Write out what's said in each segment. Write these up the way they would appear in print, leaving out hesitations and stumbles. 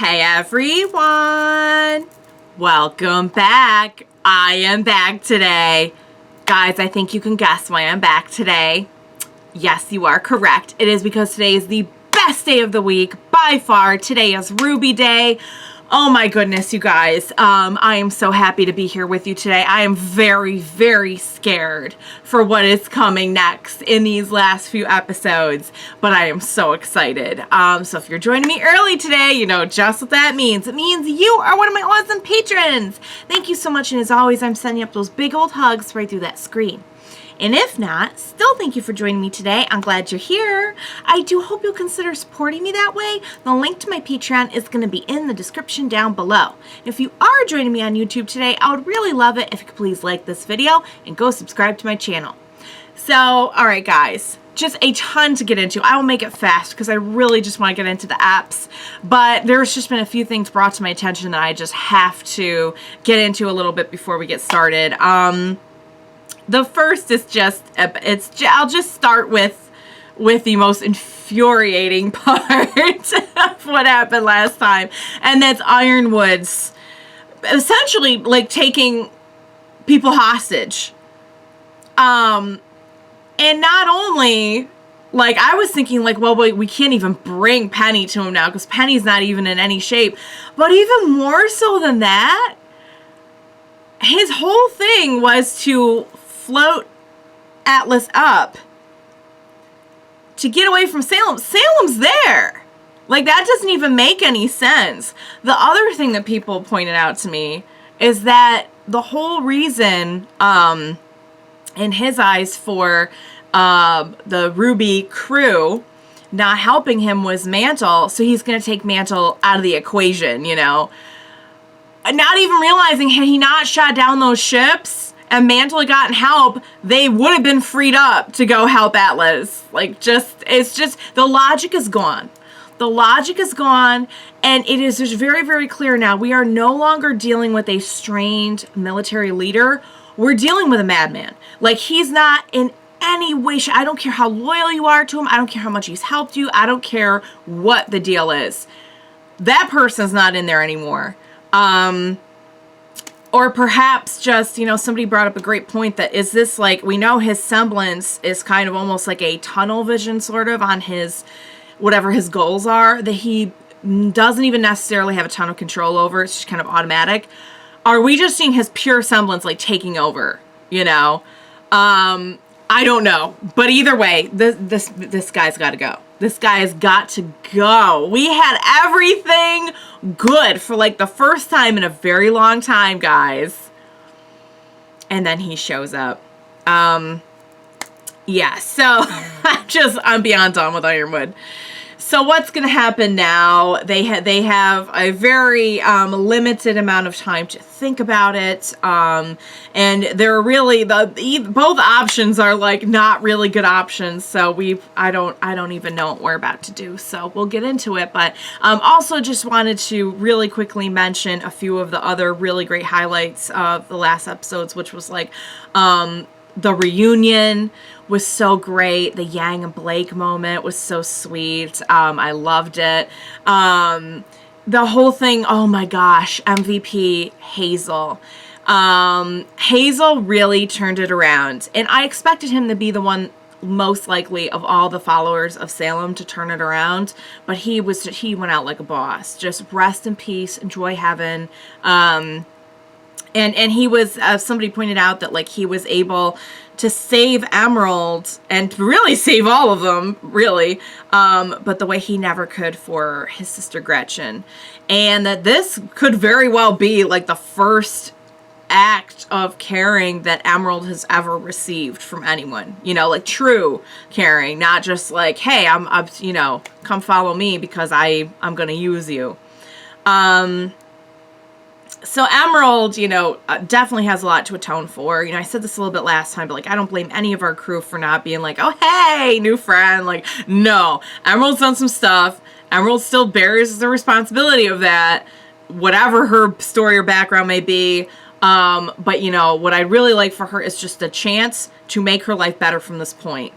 Hey everyone! Welcome back. I am back today. Guys, I think you can guess why I'm back today. Yes, you are correct. It is because today is the best day of the week by far. Today is RWBY Day. Oh my goodness, you guys. I am so happy to be here with you today. I am very, very scared for what is coming next in these last few episodes, but I am so excited. So if you're joining me early today, you know just what that means. It means you are one of my awesome patrons. Thank you so much, and as always, I'm sending up those big old hugs right through that screen. And if not, still thank you for joining me today. I'm glad you're here. I do hope you'll consider supporting me that way. The link to my Patreon is going to be in the description down below. If you are joining me on YouTube today, I would really love it if you could please like this video and go subscribe to my channel. So, alright guys, just a ton to get into. I will make it fast because I really just want to get into the apps. But there's just been a few things brought to my attention that I just have to get into a little bit before we get started. The first is just, I'll just start with the most infuriating part of what happened last time. And that's Ironwood's essentially like taking people hostage. And not only, like, I was thinking like, well, we can't even bring Penny to him now because Penny's not even in any shape. But even more so than that, his whole thing was to float Atlas up to get away from Salem. Salem's there. Like, that doesn't even make any sense. The other thing that people pointed out to me is that the whole reason, in his eyes, for the RWBY crew not helping him was Mantle, so he's going to take Mantle out of the equation, you know. Not even realizing, had he not shot down those ships and Mantle had gotten help, they would have been freed up to go help Atlas. Like, it's just, the logic is gone. The logic is gone, and it is just very, very clear now. We are no longer dealing with a strained military leader. We're dealing with a madman. Like, he's not in any way, I don't care how loyal you are to him. I don't care how much he's helped you. I don't care what the deal is. That person's not in there anymore. Or perhaps just, you know, somebody brought up a great point that is this like, we know his semblance is kind of almost like a tunnel vision sort of on his, whatever his goals are, that he doesn't even necessarily have a ton of control over. It's just kind of automatic. Are we just seeing his pure semblance like taking over, you know? I don't know. But either way, this guy's got to go. This guy has got to go. We had everything good for like the first time in a very long time, guys. And then he shows up. Yeah, so I'm beyond done with Ironwood. So what's going to happen now? They have a very limited amount of time to think about it, and they're really both options are like not really good options. So I don't even know what we're about to do. So we'll get into it. But also just wanted to really quickly mention a few of the other really great highlights of the last episodes, which was like the reunion was so great. The Yang and Blake moment was so sweet. I loved it. The whole thing, oh my gosh, MVP Hazel. Hazel really turned it around. And I expected him to be the one most likely of all the followers of Salem to turn it around. But he went out like a boss. Just rest in peace, enjoy heaven. And he was, somebody pointed out that like he was able to save Emerald and really save all of them, really, but the way he never could for his sister Gretchen. And that this could very well be like the first act of caring that Emerald has ever received from anyone, you know, like true caring, not just like, hey, I'm you know, come follow me because I'm gonna use you. So Emerald, you know, definitely has a lot to atone for. You know, I said this a little bit last time, but like, I don't blame any of our crew for not being like, oh, hey, new friend. Like, no, Emerald's done some stuff. Emerald still bears the responsibility of that, whatever her story or background may be. But you know, what I'd really like for her is just a chance to make her life better from this point.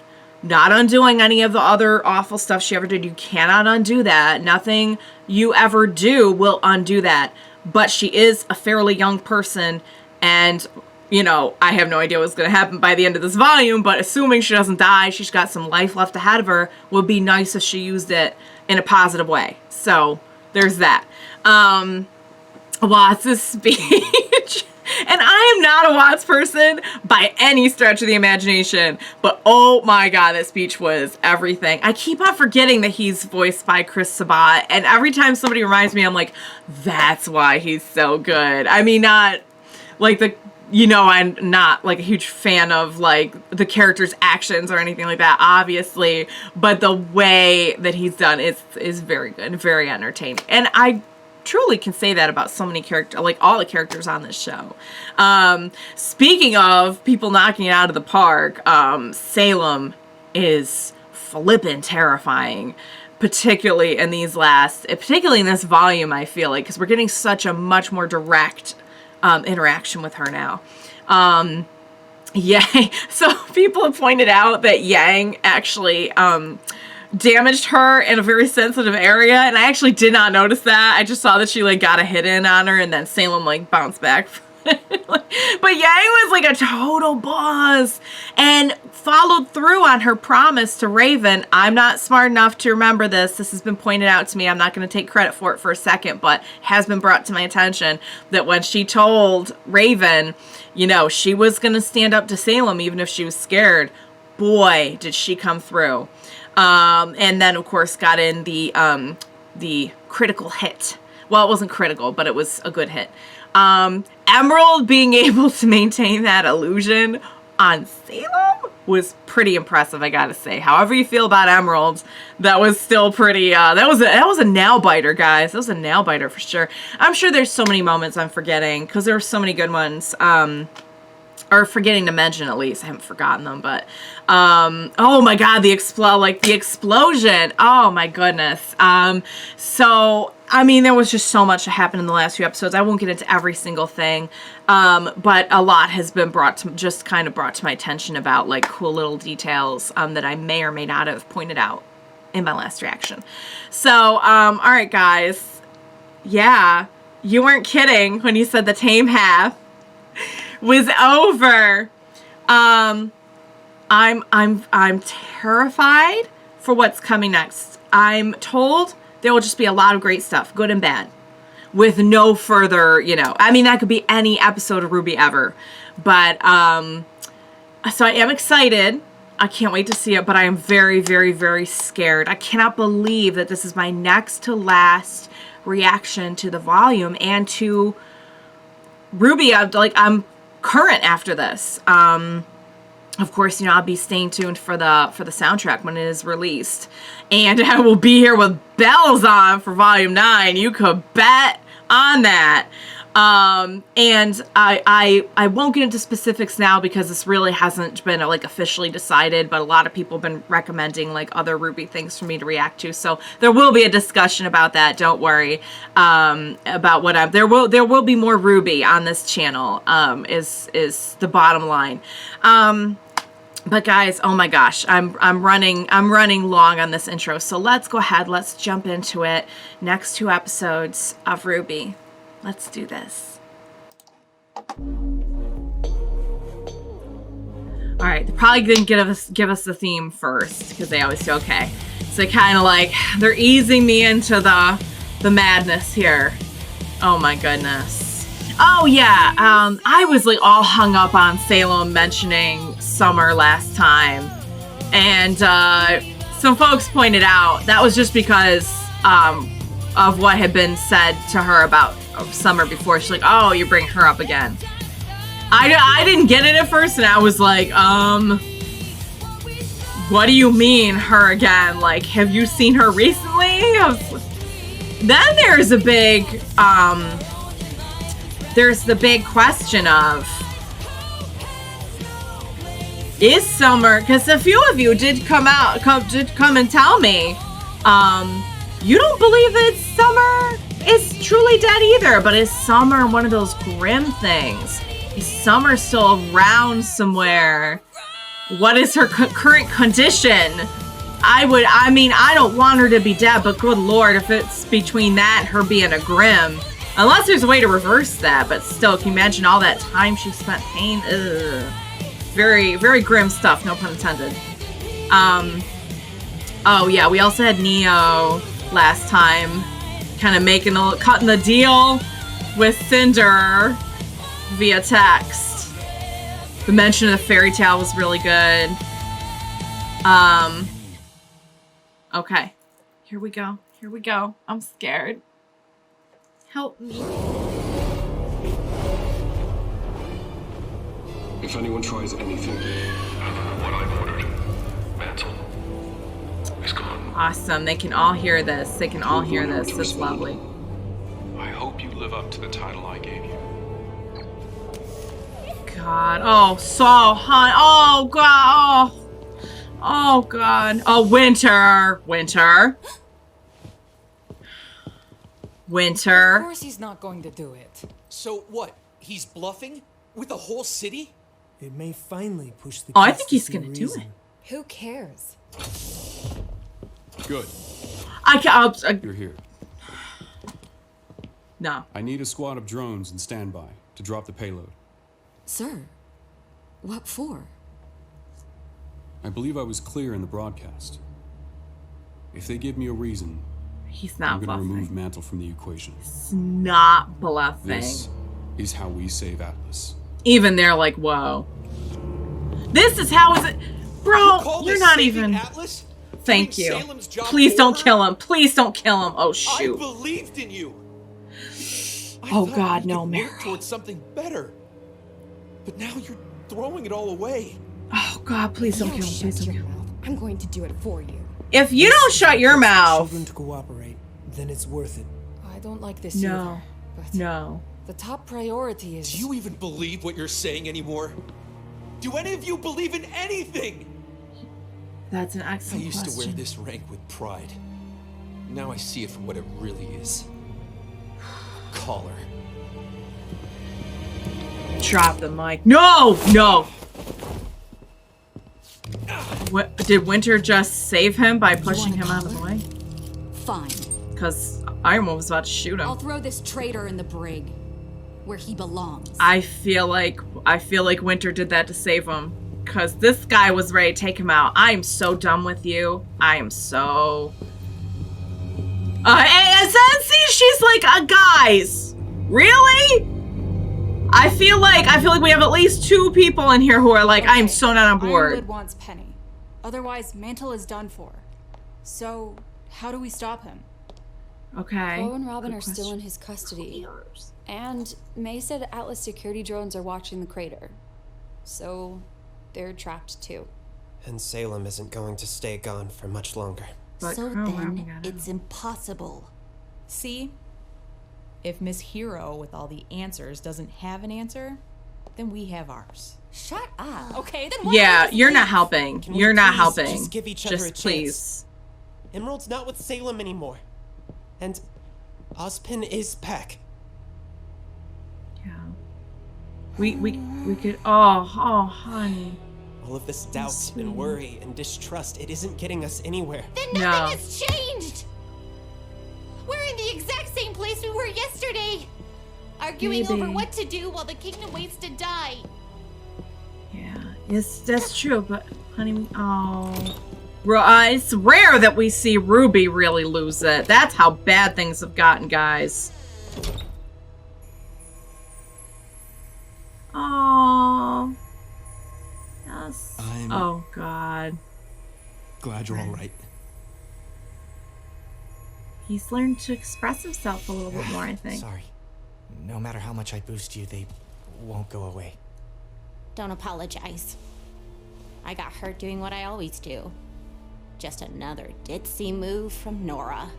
not undoing any of the other awful stuff she ever did. You cannot undo that. Nothing you ever do will undo that. But she is a fairly young person, and, you know, I have no idea what's going to happen by the end of this volume, but assuming she doesn't die, she's got some life left ahead of her, would be nice if she used it in a positive way. So, there's that. Watts' speech. And I am not a Watts person by any stretch of the imagination, but oh my god, that speech was everything. I keep on forgetting that he's voiced by Chris Sabat, and every time somebody reminds me, I'm like, that's why he's so good. I mean, not like the, you know, I'm not like a huge fan of like the character's actions or anything like that, obviously, but the way that he's done is very good, very entertaining. And I truly can say that about so many characters, like all the characters on this show. Speaking of people knocking it out of the park, Salem is flippin' terrifying, particularly in this volume, I feel like, because we're getting such a much more direct interaction with her now. Yang. So people have pointed out that Yang actually damaged her in a very sensitive area, and I actually did not notice that. I just saw that she like got a hit in on her, and then Salem like bounced back. But Yang was like a total boss and followed through on her promise to Raven. I'm not smart enough to remember this. This has been pointed out to me. I'm not going to take credit for it for a second, but has been brought to my attention that when she told Raven, you know, she was going to stand up to Salem even if she was scared, boy, did she come through. And then, of course, got in the critical hit. Well, it wasn't critical, but it was a good hit. Emerald being able to maintain that illusion on Salem was pretty impressive, I gotta say. However you feel about Emerald, that was still pretty, that was a nail biter, guys. That was a nail biter for sure. I'm sure there's so many moments I'm forgetting, because there were so many good ones. Or forgetting to mention, at least. I haven't forgotten them, but, oh my god, the explosion. Oh my goodness. So, I mean, there was just so much that happened in the last few episodes. I won't get into every single thing, but a lot has been brought to my attention about, like, cool little details, that I may or may not have pointed out in my last reaction. So, alright guys. Yeah, you weren't kidding when you said the tame half was over. I'm terrified for what's coming next. I'm told there will just be a lot of great stuff, good and bad, with no further, you know, I mean, that could be any episode of RWBY ever, but, so I am excited. I can't wait to see it, but I am very, very, very scared. I cannot believe that this is my next to last reaction to the volume and to RWBY. I'm current after this. Of course, you know, I'll be staying tuned for the soundtrack when it is released, and I will be here with bells on for volume 9. You could bet on that. And I won't get into specifics now because this really hasn't been like officially decided, but a lot of people have been recommending like other RWBY things for me to react to. So there will be a discussion about that. Don't worry, about what there will be more RWBY on this channel, is the bottom line. But guys, oh my gosh, I'm running long on this intro. So let's go ahead. Let's jump into it. Next 2 episodes of RWBY. Let's do this. All right, they're probably gonna give us the theme first because they always do. Okay, so kind of like they're easing me into the madness here. Oh my goodness. Oh yeah, I was like all hung up on Salem mentioning Summer last time, and some folks pointed out that was just because of what had been said to her about Summer before. She's like, oh, you bring her up again. I didn't get it at first, and I was like, what do you mean her again? Like, have you seen her recently? Then there's a big, there's the big question of, is Summer, because a few of you did come and tell me, you don't believe that Summer is truly dead either, but is Summer one of those grim things? Is Summer still around somewhere? What is her current condition? I mean, I don't want her to be dead, but good lord, if it's between that and her being a Grim. Unless there's a way to reverse that, but still, can you imagine all that time she spent pain? Ugh. Very, very grim stuff, no pun intended. Oh yeah, we also had Neo last time, kind of cutting the deal with Cinder via text. The mention of the fairy tale was really good. Okay, here we go. Here we go. I'm scared. Help me. If anyone tries anything, what I've ordered, mantle is gone. Awesome. They can all hear this. They can all hear this. That's lovely. I hope you live up to the title I gave you. God. Oh, Saul, hon. Oh, God. Oh. Oh, God. Oh, Winter. Winter. Winter. Of course he's not going to do it. So what? He's bluffing? With the whole city? It may finally push the Oh, I kids think to he's see gonna do reason. it. Who cares? Good. I can't. You're here. No. I need a squad of drones in standby to drop the payload. Sir, what for? I believe I was clear in the broadcast. If they give me a reason, He's not I'm going to remove bluffing. Mantle from the equation. He's not bluffing. This is how we save Atlas. Even they're like, whoa. This is how is it? Bro, you're not even. Atlas? Thank Doing you. Salem's job Please for don't her? kill him. Please don't kill him. Oh, I shoot. believed in you. I Oh, thought God, we no, could Mara. work towards something better. But now you're throwing it all away. Oh, God, please don't kill him. Please don't kill him. mouth. I'm going to do it for you. If you don't shut your Force the mouth. children to cooperate, then it's worth it. I don't like this No. either. But No. the top priority is... Do you even believe what you're saying anymore? Do any of you believe in anything? That's an I excellent used question. to wear this rank with pride. Now I see it for what it really is. A collar. Drop the mic. No! No! What, did Winter just save him by pushing him out of the way? Fine. Because Iron Man was about to shoot I'll him. throw this traitor in the brig, where he belongs. I feel like Winter did that to save him. Because this guy was ready to take him out. I am so done with you. I am so... and then see, she's like, guys, really? I feel like we have at least 2 people in here who are like, I am so not on board. Ironwood wants Penny. Otherwise, Mantle is done for. So, how do we stop him? Okay. Qrow and Robyn Good are still in his custody. And May said Atlas security drones are watching the crater. So, they're trapped too. And Salem isn't going to stay gone for much longer. But So Qrow, then, Robyn got it's impossible. See? If Miss Hero with all the answers doesn't have an answer, then we have ours. Shut up. Okay, then why Yeah, don't we you're just not leave? helping. Can we You're not please helping. just give each other a chance? please. Emerald's not with Salem anymore. And Ozpin is back. Yeah. We could. Oh, honey. All of this doubt and worry and distrust, it isn't getting us anywhere. Then No. nothing has changed! We're in the exact same place we were yesterday! Arguing over Maybe. what to do while the kingdom waits to die. Yeah, yes, that's true. But honey, it's rare that we see RWBY really lose it. That's how bad things have gotten, guys. Oh. Yes. Oh God. Glad you're all right. He's learned to express himself a little bit more, I think. Sorry. No matter how much I boost you, they won't go away. Don't apologize. I got hurt doing what I always do. Just another ditzy move from Nora.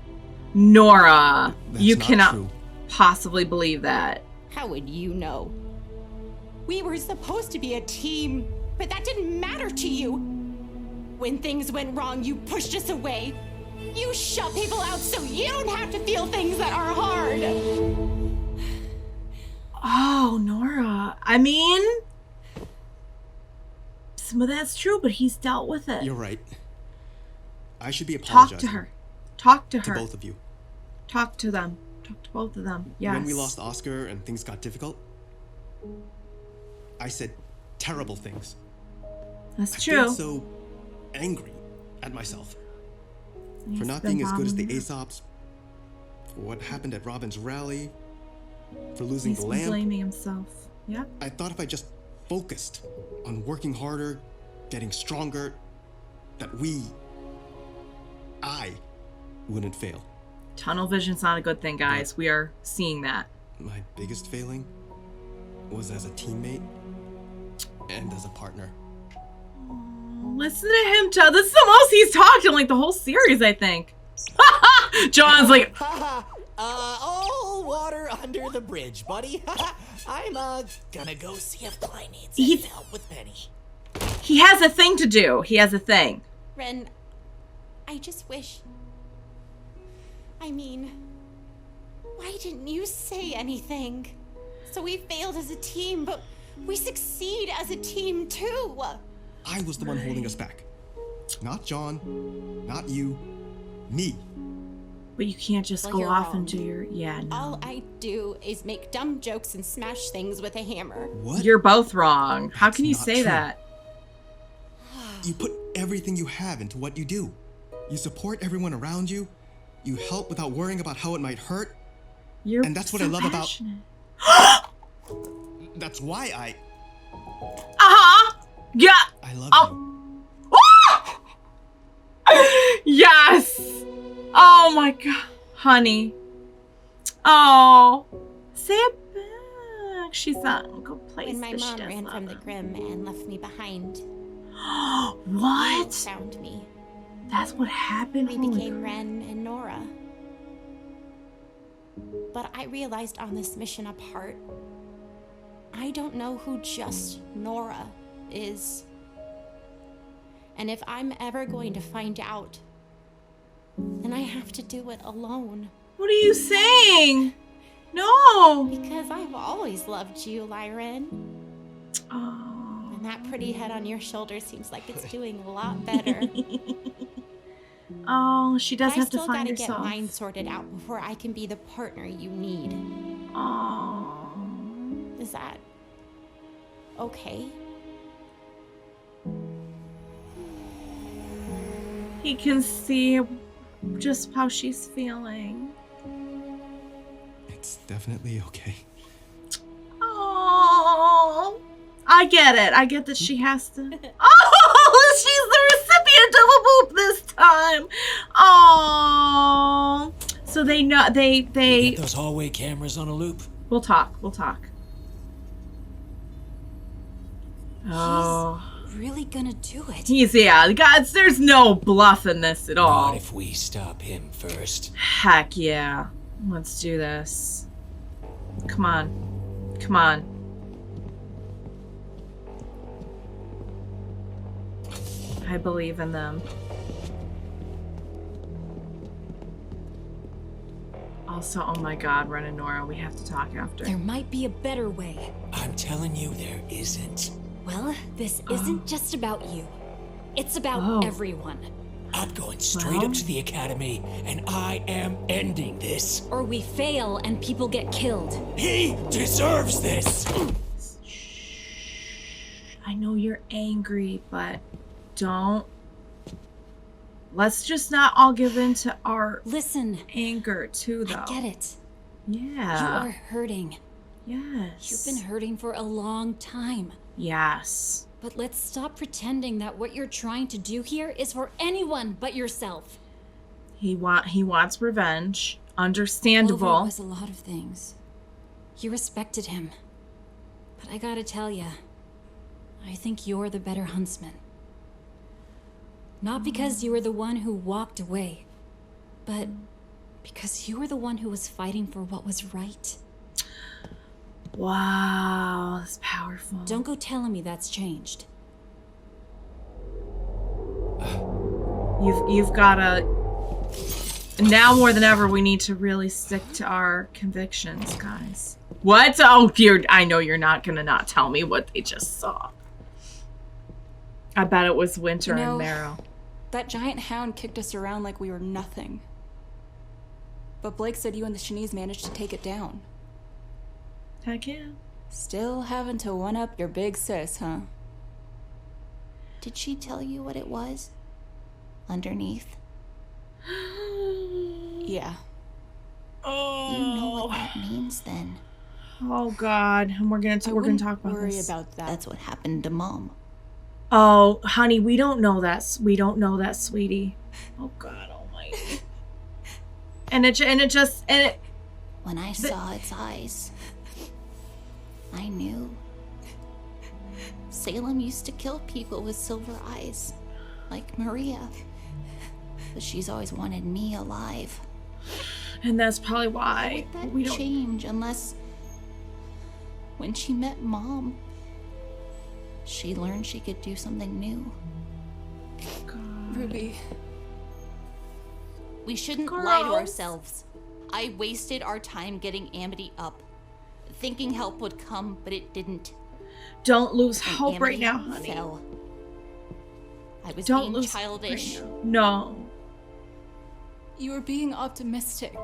Nora, That's you not cannot true. possibly believe that. How would you know? We were supposed to be a team, but that didn't matter to you. When things went wrong, you pushed us away. You shut people out so you don't have to feel things that are hard. Oh, Nora. I mean, Some of that's true, but he's dealt with it. You're right. I should be Talk apologizing. to her. Talk to her. To both of you. Talk to them. Talk to both of them. Yes. When we lost Oscar and things got difficult, I said terrible things. That's I true. feel so angry at myself He's for not been being as good as the bothering you. Aesops, for what happened at Robyn's rally, for losing He's the been lamp. blaming himself. Yep. I thought if I just focused on working harder, getting stronger, that I wouldn't fail. Tunnel vision's not a good thing, guys. We are seeing that. My biggest failing was as a teammate and as a partner. Listen to him tell. This is the most he's talked in like the whole series, I think. John's like, all water under the bridge, buddy. I'm gonna go see if Klein needs He's- any help with Penny. he has a thing to do. He has a thing. Ren, I just wish. I mean, why didn't you say anything? So we failed as a team, but we succeed as a team too. I was the one holding us back. Not Jaune, not you, me. But you can't just Well, go you're off wrong. into your no. All I do is make dumb jokes and smash things with a hammer. What? You're both wrong. How can you not say true. that? You put everything you have into what you do. You support everyone around you. You help without worrying about how it might hurt. You're And that's what so I love passionate. That's why I Yeah. I love you. Yes. Oh my god, honey. Oh, say it back. She's not in a good place. When my but she mom does ran love from the him. Grim and left me behind, What? you found me. That's what happened. We Holy became Ren and Nora. But I realized on this mission apart, I don't know who just Nora is. And if I'm ever going to find out, then I have to do it alone. What are you saying? No. Because I've always loved you, Lyren. Oh. And that pretty head on your shoulder seems like it's doing a lot better. Oh, she does But have to I still find gotta herself. get mine sorted out before I can be the partner you need. Oh. Is that okay? He can see just how she's feeling. It's definitely okay. Oh, I get it. I get that she has to. Oh, she's the recipient of a boop this time. Oh, so they know they. Get those hallway cameras on a loop. We'll talk. We'll talk. Oh, Really gonna do it? yeah, guys. There's no bluff in this at all. Not if we stop him first. Heck yeah. Let's do this. Come on. Come on. I believe in them. Also, oh my god, Ren and Nora, we have to talk after. There might be a better way. I'm telling you, there isn't. Well, this isn't just about you. It's about Oh. everyone. I'm going straight up to the academy, and I am ending this. Or we fail and people get killed. He deserves this! I know you're angry, but don't. Let's just not all give in to our Listen, anger too, though. I get it. Yeah. You are hurting. Yes. You've been hurting for a long time. Yes. But let's stop pretending that what you're trying to do here is for anyone but yourself. He wants revenge. Oliver Understandable. was a lot of things. You respected him. But I gotta tell ya, I think you're the better huntsman. Not because you were the one who walked away, but because you were the one who was fighting for what was right. Wow, that's powerful. Don't go telling me that's changed. You've gotta. Now more than ever, we need to really stick to our convictions, guys. What? Oh, I know you're not gonna not tell me what they just saw. I bet it was Winter You know, and Marrow. That giant hound kicked us around like we were nothing. But Blake said you and the Shanice managed to take it down. Heck yeah. Still having to one-up your big sis, huh? Did she tell you what it was? Underneath? Yeah. Oh. You know what that means then. Oh God, and we're gonna talk about worry this. about that. That's what happened to Mom. Oh, honey, we don't know that. We don't know that, sweetie. Oh God Almighty. And it When I saw its eyes, I knew. Salem used to kill people with silver eyes, like Maria. But she's always wanted me alive. And that's probably why How would we that don't change unless when she met Mom, she learned she could do something new. God. RWBY. We shouldn't lie to ourselves. I wasted our time getting Amity up, thinking help would come, but it didn't. Don't lose And hope right Amity now, honey. fell. I was Don't being lose childish. hope right now. No. You were being optimistic.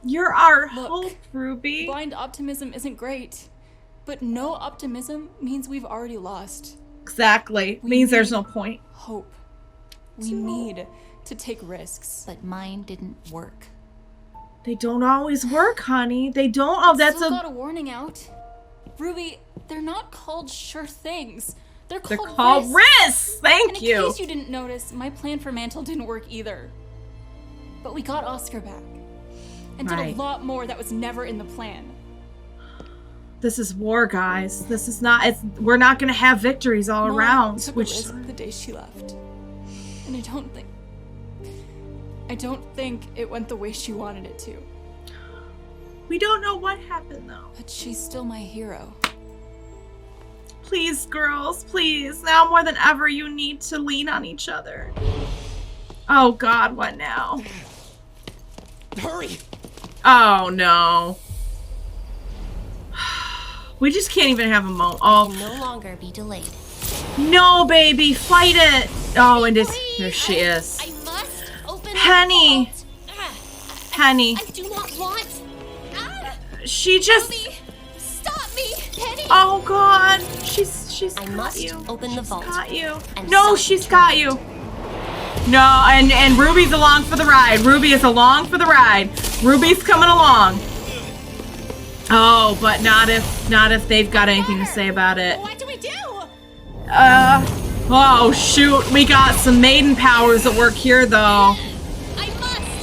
You're our Look, hope, RWBY. Blind optimism isn't great, but no optimism means we've already lost. Exactly. Means there's no point. Hope. We need to take risks. But mine didn't work. They don't always work, honey. They don't. Oh, that's Still got a warning out. RWBY, they're not called sure things. They're called risks. Thank and you. In case you didn't notice, my plan for Mantle didn't work either. But we got Oscar back. And did a Right. lot more that was never in the plan. This is war, guys. This is not. We're not gonna have victories all Mom around. took Which a risk the day she left. And I don't think it went the way she wanted it to. we don't know what happened though. But she's still my hero. Please, girls, please. Now more than ever, you need to lean on each other. Oh God, what now? Hurry! Oh no. We just can't even have a moment. Oh. Can no longer be delayed. No, baby, fight it. Oh, and there she is. I must open Penny. Penny. I do not want. She just. Stop me, Penny. Oh God, she's. I must open the vault. Got you. And No, she's got you. No, and RWBY's along for the ride. RWBY is along for the ride. RWBY's coming along. Oh, but not if they've got anything to say about it. What do we do? Oh shoot, we got some maiden powers at work here though.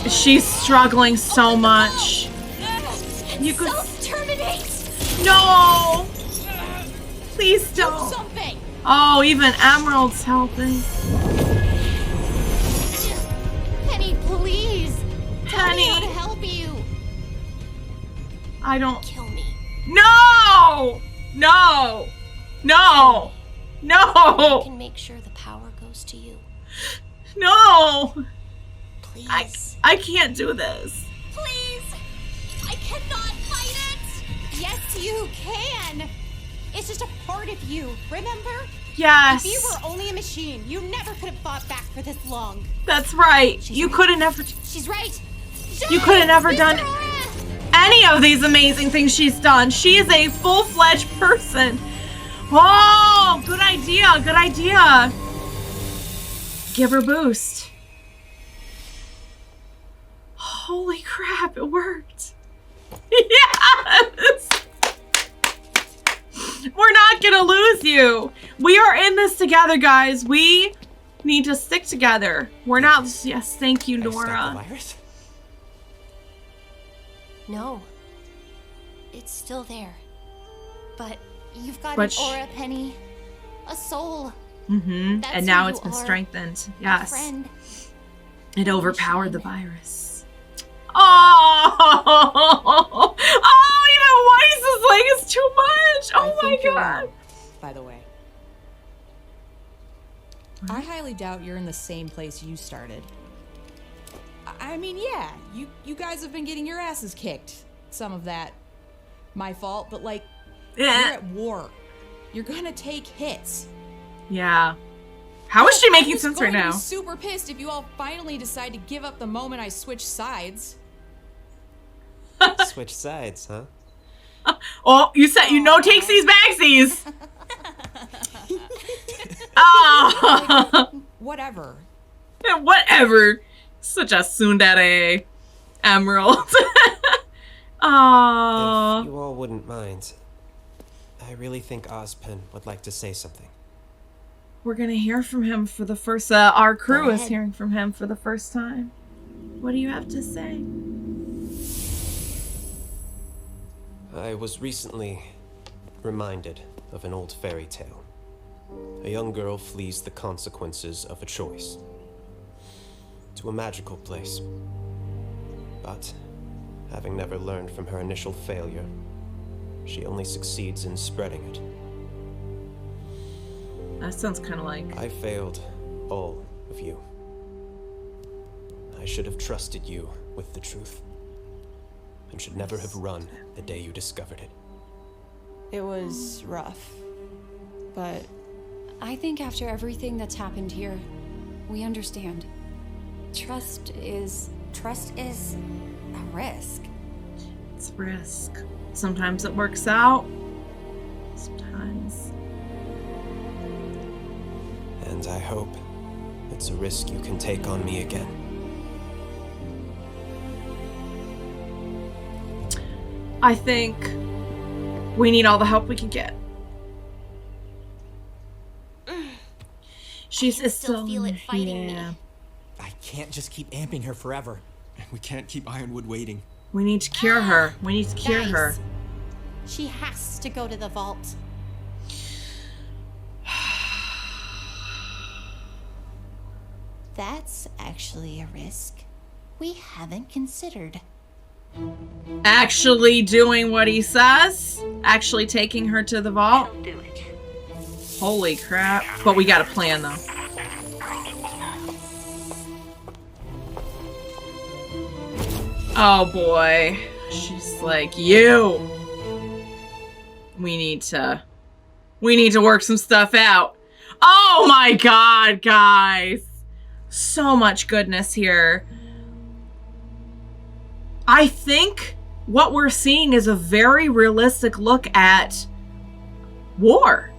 She's struggling so much. You could self-terminate. No. Please don't. Do something. Oh, even Emerald's helping. Penny, please. Tell me Penny. how to help you. I don't. Kill me. No! No! No! I No! can make sure the power goes to you. No! Please. I can't do this. Please. I cannot fight it. Yes, you can. It's just a part of you, remember? Yes. If you were only a machine, you never could have fought back for this long. That's right. You could have never. She's right. You could have never done any of these amazing things she's done. She is a full-fledged person. Oh, good idea. Good idea. Give her a boost. Holy crap, it worked. Yes. We're not gonna lose you. We are in this together, guys. We need to stick together. We're not. Yes, thank you, Nora. No. It's still there. But you've got But an aura, Penny. A soul. Mm-hmm. That's And now who it's you been are. strengthened. A Yes. friend. It overpowered the virus. Oh! Oh, even Weiss is like, it's too much. Oh my think you're god. wrong, by the way. I highly doubt you're in the same place you started. I mean, yeah, you guys have been getting your asses kicked. Some of that, my fault, but like, you're at war. You're gonna take hits. Yeah. How is she making sense right now? I was super pissed if you all finally decide to give up the moment I switch sides. Switch sides, huh? Oh, you said takes these backsies. Oh. Whatever. Whatever. Such a tsundere emerald. Oh. If you all wouldn't mind, I really think Ozpin would like to say something. We're gonna hear from him for the first. Our crew Go is ahead. hearing from him for the first time. What do you have to say? I was recently reminded of an old fairy tale. A young girl flees the consequences of a choice to a magical place. But, having never learned from her initial failure, she only succeeds in spreading it. That sounds kind of like... I failed all of you. I should have trusted you with the truth, and should never have run the day you discovered it. It was rough, but I think after everything that's happened here, we understand. Trust is a risk. It's risk. Sometimes it works out. Sometimes. And I hope it's a risk you can take on me again. I think we need all the help we can get. She's still feel it fighting me. I can't just keep amping her forever. We can't keep Ironwood waiting. We need to cure her. We need to cure her. Guys, she has to go to the vault. That's actually a risk we haven't considered. Actually doing what he says? Actually taking her to the vault? Holy crap. But we got a plan, though. Oh, boy. She's like, you. We need to work some stuff out. Oh, my God, guys. So much goodness here. I think what we're seeing is a very realistic look at war.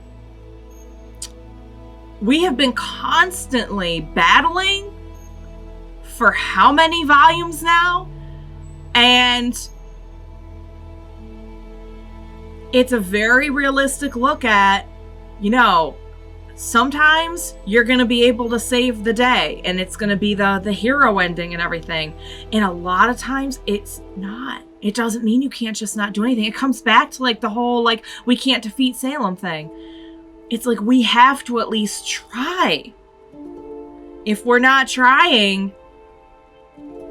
We have been constantly battling for how many volumes now? And it's a very realistic look at, sometimes you're going to be able to save the day and it's going to be the hero ending and everything. And a lot of times it's not. It doesn't mean you can't just not do anything. It comes back to like the whole, like, we can't defeat Salem thing. It's like we have to at least try. If we're not trying,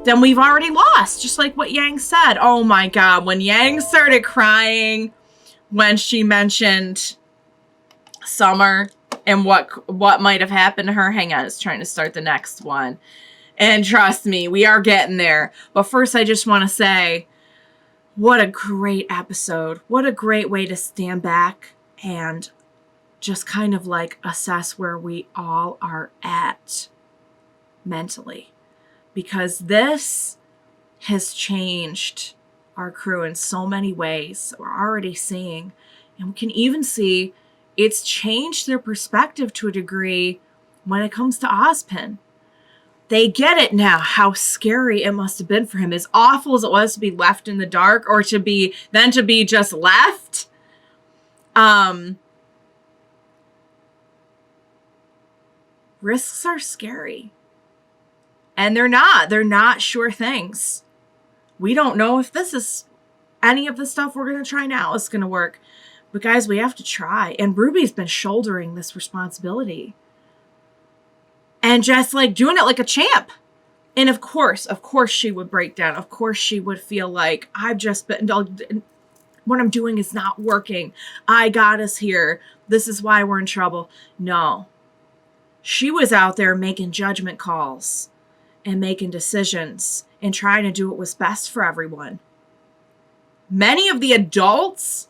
then we've already lost. Just like what Yang said. Oh my God. When Yang started crying when she mentioned Summer and what might have happened to her. Hang on, it's trying to start the next one. And trust me, we are getting there. But first, I just want to say, what a great episode. What a great way to stand back and just kind of like assess where we all are at mentally. Because this has changed our crew in so many ways. We're already seeing, and we can even see it's changed their perspective to a degree when it comes to Ozpin. They get it now, how scary it must have been for him. As awful as it was to be left in the dark or to be just left. Risks are scary. And they're not sure things. We don't know if this is any of the stuff we're going to try now is going to work. But guys, we have to try. And Ruby's been shouldering this responsibility. And just like doing it like a champ. And of course she would break down. Of course she would feel like, I've just been, what I'm doing is not working. I got us here. This is why we're in trouble. No. She was out there making judgment calls and making decisions and trying to do what was best for everyone. Many of the adults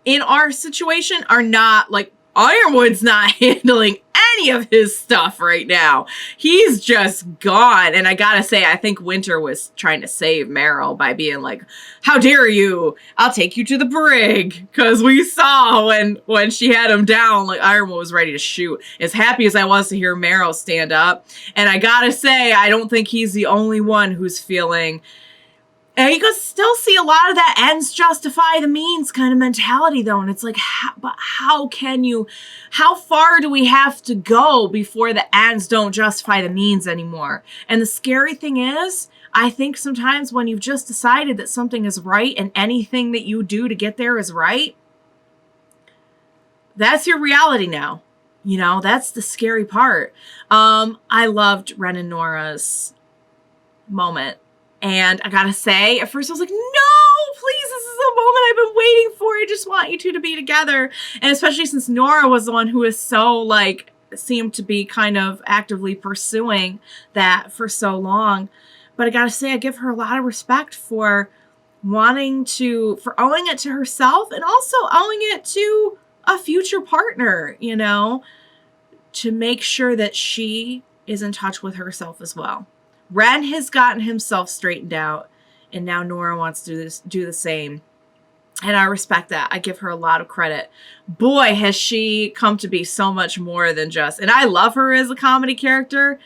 in our situation are not like Ironwood's not handling any of his stuff right now. He's just gone. And I gotta say, I think Winter was trying to save Meryl by being like, how dare you? I'll take you to the brig. Because we saw when she had him down, like Ironwood was ready to shoot. As happy as I was to hear Meryl stand up. And I gotta say, I don't think he's the only one who's feeling... And you can still see a lot of that ends justify the means kind of mentality, though. And it's like, how far do we have to go before the ends don't justify the means anymore? And the scary thing is, I think sometimes when you've just decided that something is right and anything that you do to get there is right, that's your reality now. You know, that's the scary part. I loved Ren and Nora's moment. And I gotta say, at first I was like, no, please, this is the moment I've been waiting for. I just want you two to be together. And especially since Nora was the one who is so, like, seemed to be kind of actively pursuing that for so long. But I gotta say, I give her a lot of respect for owing it to herself and also owing it to a future partner, you know, to make sure that she is in touch with herself as well. Ren has gotten himself straightened out, and now Nora wants to do the same. And I respect that. I give her a lot of credit. Boy, has she come to be so much more than just... And I love her as a comedy character,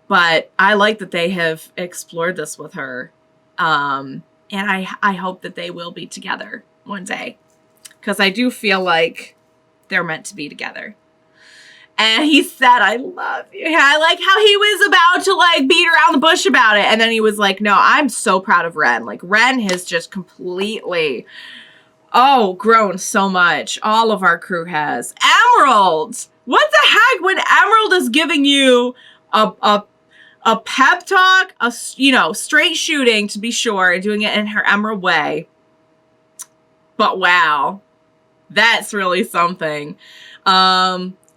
but I like that they have explored this with her. And I hope that they will be together one day. Because I do feel like they're meant to be together. And he said, I love you. I like how he was about to, like, beat around the bush about it. And then he was like, no, I'm so proud of Ren. Like, Ren has just completely, grown so much. All of our crew has. Emerald! What the heck? When Emerald is giving you a pep talk, straight shooting, to be sure, and doing it in her Emerald way. But wow. That's really something.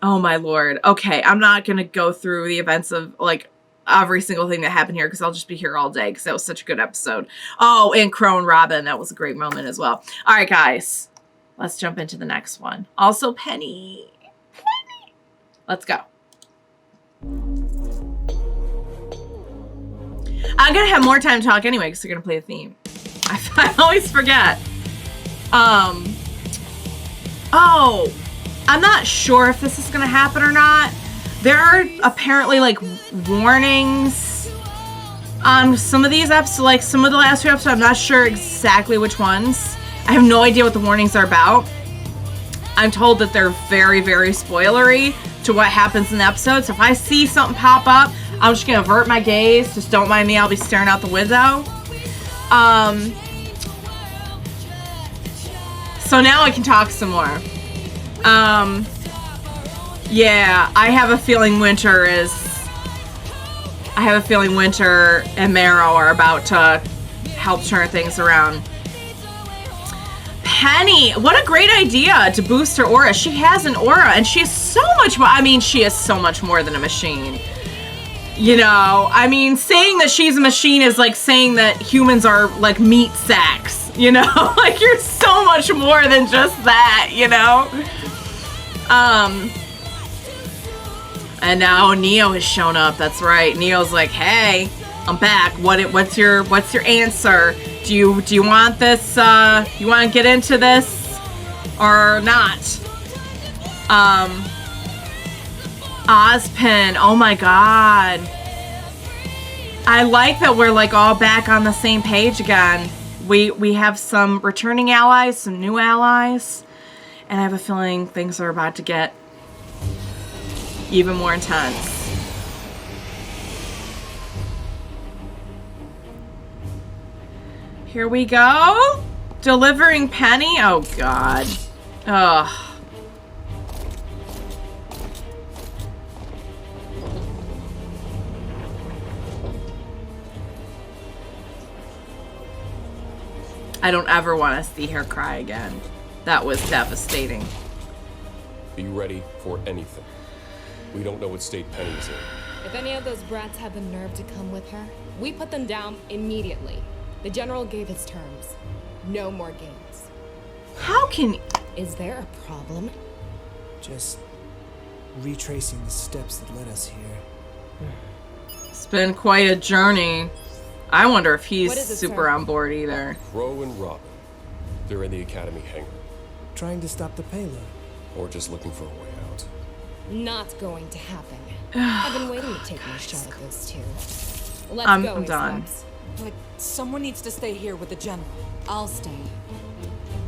Oh my lord. Okay, I'm not going to go through the events of, like, every single thing that happened here because I'll just be here all day because that was such a good episode. Oh, and Qrow and Robyn. That was a great moment as well. All right, guys. Let's jump into the next one. Also, Penny. Let's go. I'm going to have more time to talk anyway because we're going to play the theme. I always forget. I'm not sure if this is going to happen or not. There are apparently, like, warnings on some of these episodes, like some of the last 2 episodes. I'm not sure exactly which ones. I have no idea what the warnings are about. I'm told that they're very, very spoilery to what happens in the episode. So if I see something pop up, I'm just going to avert my gaze. Just don't mind me. I'll be staring out the window. So now I can talk some more. Yeah, I have a feeling Winter and Meryl are about to help turn things around. Penny, what a great idea to boost her aura. She has an aura and she is so much more, she is so much more than a machine. You know, saying that she's a machine is like saying that humans are like meat sacks, you know? Like, you're so much more than just that, you know? And now Neo has shown up. That's right. Neo's like, "Hey, I'm back. What's your answer? Do you want this? You want to get into this or not?" Ozpin. Oh my god. I like that we're like all back on the same page again. We have some returning allies, some new allies, and I have a feeling things are about to get even more intense. Here we go. Delivering Penny. Oh god. Ugh. I don't ever want to see her cry again. That was devastating. Be ready for anything. We don't know what state Penny's in. If any of those brats had the nerve to come with her, we put them down immediately. The general gave his terms. No more games. How can... Is there a problem? Just retracing the steps that led us here. It's been quite a journey. I wonder if he's What is it, super sir? on board either. Qrow and Robyn. They're in the Academy hangar. Trying to stop the payload. Or just looking for a way out. Not going to happen. I've been waiting to take my shot at those two. Let's I'm go, done. Ace. But someone needs to stay here with the general. I'll stay.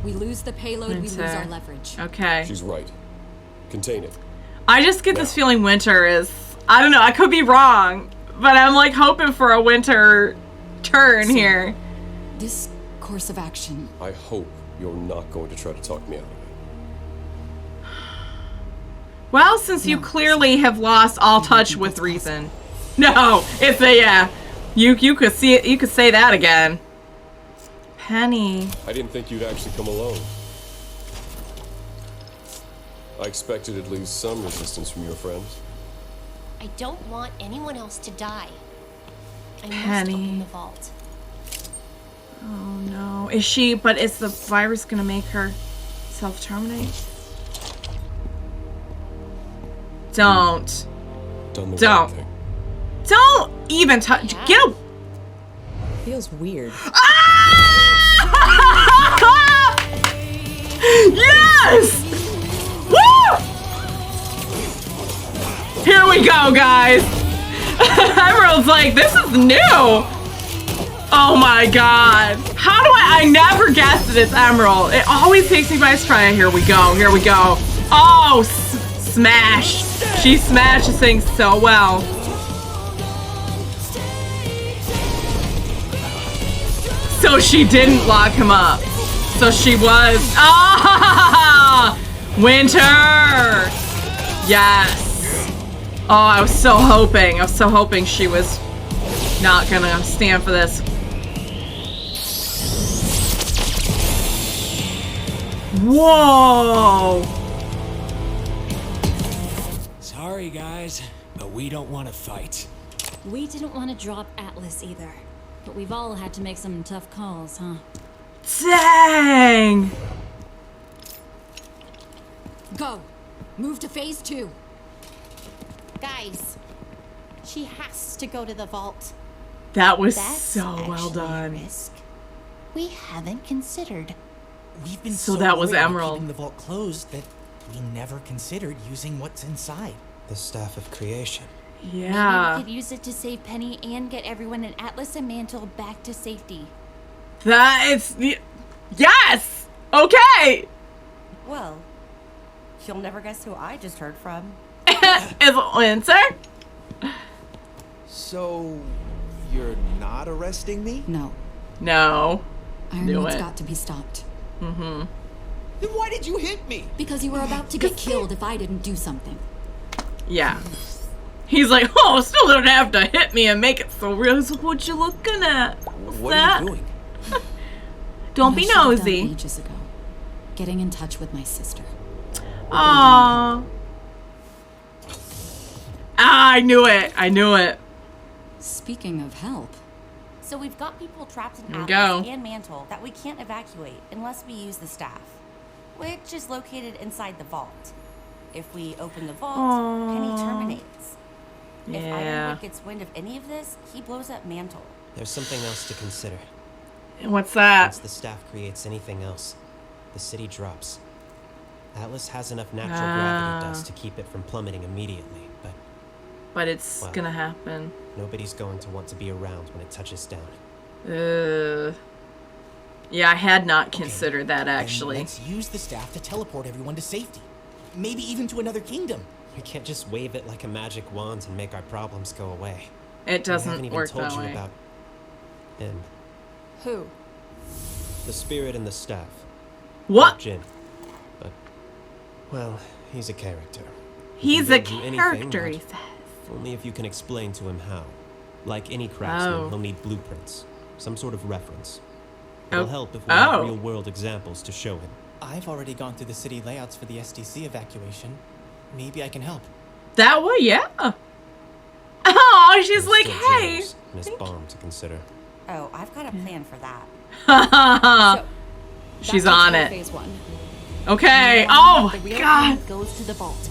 We lose the payload, we lose our leverage. Okay. She's right. Contain it. I just get this feeling Winter is, I don't know, I could be wrong, but I'm like hoping for a Winter turn here. This course of action. I hope you're not going to try to talk me out of it. Well, since you clearly have lost all touch with reason. No, it's a yeah. You could see it, you could say that again. Penny. I didn't think you'd actually come alone. I expected at least some resistance from your friends. I don't want anyone else to die. I must Penny. open the vault. Oh no. Is she, but is the virus gonna make her self-terminate? Don't. Done the Don't. right thing. Don't even touch. Get a. Feels weird. Yes! Woo! Here we go, guys. Emerald's like, this is new. Oh my god. How do I never guessed that it's Emerald. It always takes me by surprise. Here we go. Here we go. Oh, smash. She smashed this thing so well. So she didn't lock him up. So she was. Ah! Winter! Yes. Oh, I was so hoping. I was so hoping she was not gonna stand for this. Whoa! Sorry, guys, but we don't want to fight. We didn't want to drop Atlas either. But we've all had to make some tough calls, huh? Dang! Go! Move to phase 2. Guys, she has to go to the vault. That was That's so well actually a done. risk we haven't considered. We've been So so that was worried about Emerald. keeping the vault closed that we never considered using what's inside. The Staff of Creation. Yeah. Maybe we could use it to save Penny and get everyone in Atlas and Mantle back to safety. That is. Yes! Okay! Well, you'll never guess who I just heard from. Is it Winter? So, you're not arresting me? No. No. Knew Ironwood's it. got to be stopped. Mm-hmm. Then why did you hit me? Because you were about to get killed if I didn't do something. Yeah. He's like, oh, still don't have to hit me and make it so real. So what you looking at? What's What that? are you doing? Don't I be should've done nosy. ages ago. Getting in touch with my sister. Aww. Ah, I knew it. I knew it. Speaking of help. So we've got people trapped in There we Atlas go. and Mantle that we can't evacuate unless we use the staff, which is located inside the vault. If we open the vault, Penny Aww. terminates. If Yeah. Ironwood gets wind of any of this, he blows up Mantle. There's something else to consider. What's that? Once the staff creates anything else, the city drops. Atlas has enough natural Ah. gravity dust to keep it from plummeting immediately, But it's well, gonna happen. nobody's going to want to be around when it touches down. Yeah, I had not considered that Then actually. let's use the staff to teleport everyone to safety. Maybe even to another kingdom. We can't just wave it like a magic wand and make our problems go away. It doesn't I haven't even work told that you way. about him. Who? The spirit and the staff. What? Jin. But, well, he's a character. He's He a can do anything, character, he but says. Only if you can explain to him how. Like any craftsman, Oh. he'll need blueprints, some sort of reference. Oh. It'll help if we have Oh. real-world examples to show him. I've already gone through the city layouts for the SDC evacuation. Maybe I can help. That way, yeah. Oh, she's There's like, still hey. James and his bomb to consider. Oh, I've got a plan for that. So, She's that takes on care of it. Phase 1. Okay. Oh my god. Goes to the vault.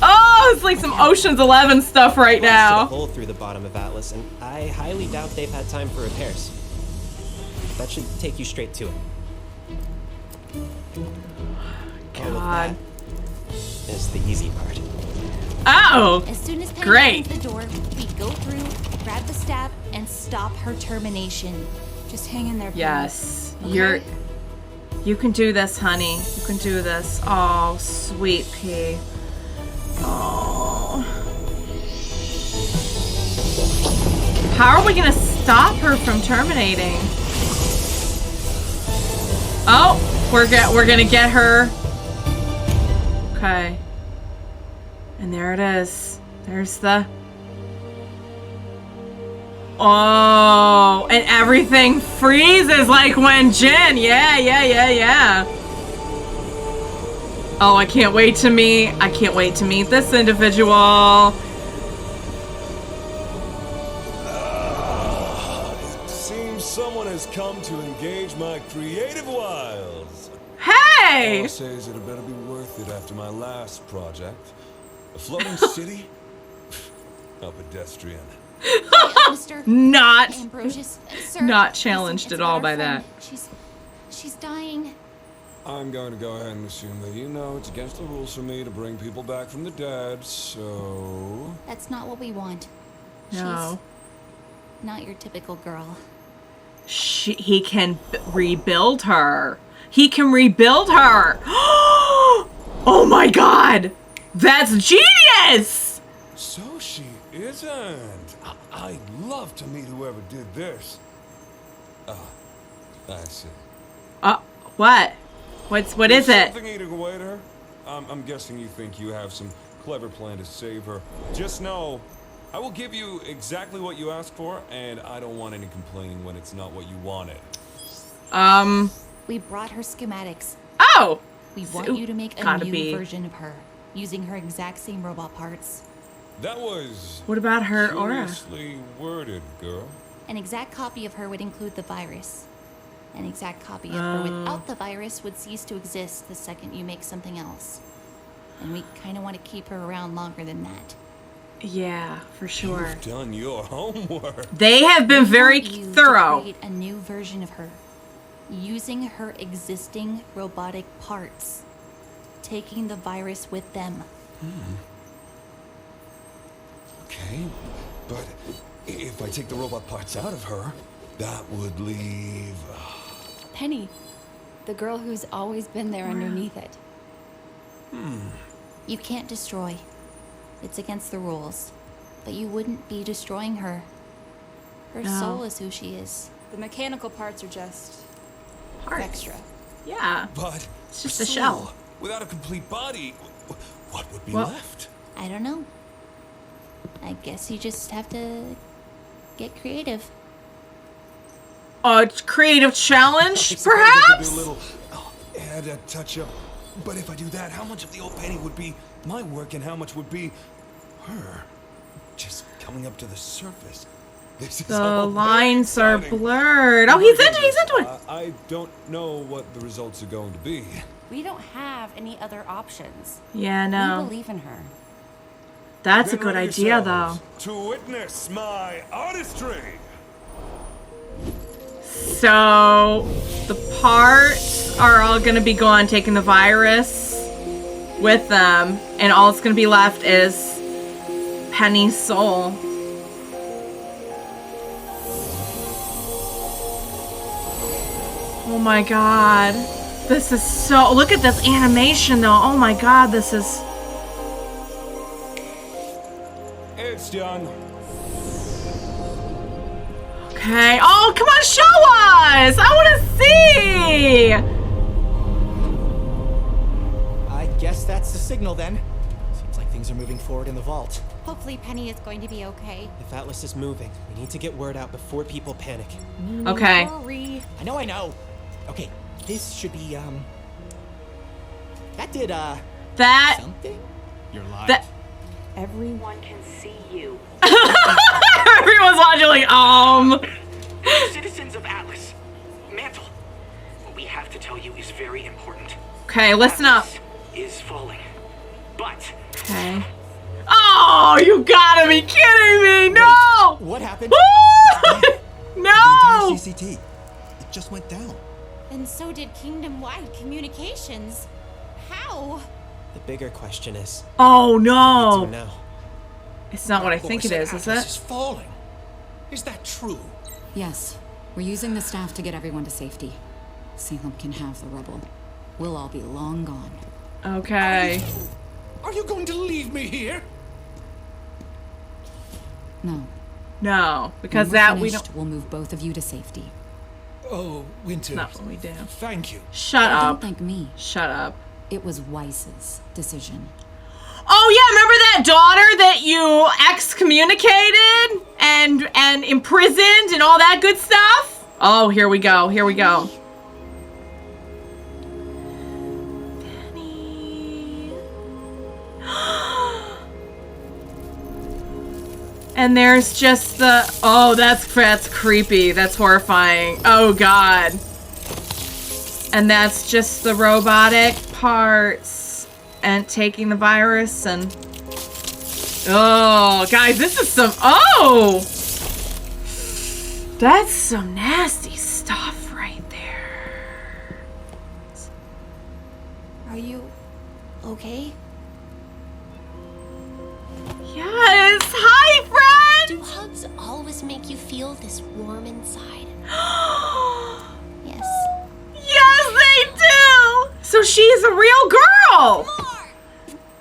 Oh, it's like some Ocean's 11 stuff right There's now. a hole through the bottom of Atlas, and I highly doubt they've had time for repairs. That should take you straight to it. God. Is the easy part. Oh, As soon as Penny great. opens the door, we go through, grab the staff, and stop her termination. Just hang in there, Penny. Yes. Okay? You can do this, honey. You can do this. Oh, sweet pea. Oh. How are we gonna stop her from terminating? Oh, we're gonna get her. Okay. And there it is. There's the. Oh, and everything freezes like when Jin. Yeah. Oh, I can't wait to meet this individual. It seems someone has come to engage my creative wiles. Hey! All says it had better be worth it after my last project. A floating city? A pedestrian. Not Ambrosius, sir, not challenged listen, at all it's by about our that. friend. She's dying. I'm going to go ahead and assume that you know it's against the rules for me to bring people back from the dead, so... That's not what we want. No. She's not your typical girl. He can rebuild her. He can rebuild her. Oh my god! That's genius! So she isn't. I'd love to meet whoever did this. I see. What? What is it? Something eating away at her? I'm guessing you think you have some clever plan to save her. Just know, I will give you exactly what you asked for, and I don't want any complaining when it's not what you wanted. We brought her schematics. Oh! We want you to make a Gotta new be. version of her, using her exact same robot parts. That was... What about her aura? curiously worded, girl. An exact copy of her would include the virus. An exact copy of her without the virus would cease to exist the second you make something else. And we kind of want to keep her around longer than that. Yeah, for sure. You've done your homework. They have been very We want you thorough. to create a new version of her, using her existing robotic parts, taking the virus with them. Okay, but if I take the robot parts out of her, that would leave... Penny, the girl who's always been there underneath it. You can't destroy. It's against the rules. But you wouldn't be destroying her. Her No. soul is who she is. The mechanical parts are just Parts. extra. Yeah. But It's just a still, shell. Without a complete body, what would be Well- left? I don't know. I guess you just have to get creative. A creative challenge, I suppose I could perhaps? do a little add a touch up. But if I do that, how much of the old painting would be my work and how much would be her? Just coming up to the surface. This is The all very lines are exciting. blurred. Oh, he's into it. I don't know what the results are going to be. We don't have any other options. Yeah, We no. believe in her. That's a Then good ready idea, though. yourselves to witness my artistry. So, the parts are all going to be gone, taking the virus with them, and all that's going to be left is Penny's soul. Oh my god. This is so... Look at this animation, though. Oh my god, this is... It's done. Okay. Oh, come on, show us! I want to see! I guess that's the signal then. Seems like things are moving forward in the vault. Hopefully Penny is going to be okay. If Atlas is moving, we need to get word out before people panic. Okay. I know. Okay, this should be, that did, That... something? You're lying. That... Everyone can see you. Everyone's watching like, Citizens of Atlas, Mantle, we we have to tell you is very important. Okay, listen up. Is falling. But okay. Oh, you gotta be kidding me! No! Wait, what happened? No! The entire CCT. It just went down. And so did kingdom-wide communications. How? The bigger question is... Oh, no! Now. It's not what I think it is it? Is falling. Is that true? Yes. We're using the staff to get everyone to safety. Salem can have the rubble. We'll all be long gone. Okay. Are you going to leave me here? No. No, because when that we're we finished, don't. We'll move both of you to safety. Oh, Winter. That's not what we do. Thank you. Shut up. Don't thank me. Shut up. It was Weiss's decision. Oh yeah, remember that daughter that you excommunicated and imprisoned and all that good stuff? Oh, here we go. Here we go. And there's just the... Oh, that's creepy. That's horrifying. Oh, God. And that's just the robotic parts and taking the virus and... Oh, guys, this is some... Oh! That's some nasty stuff right there. Are you okay? Yes! Hi, friend! Do hugs always make you feel this warm inside? Yes. Yes, they do! So she's a real girl!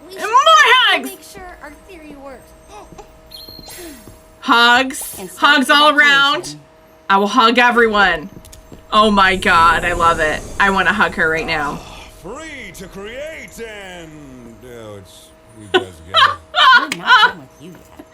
We And more hugs! Make sure our theory works. Hugs. Hugs all around. I will hug everyone. Oh my god, I love it. I want to hug her right now. Free to create and... Oh, it's... You guys again. We're not done with you yet.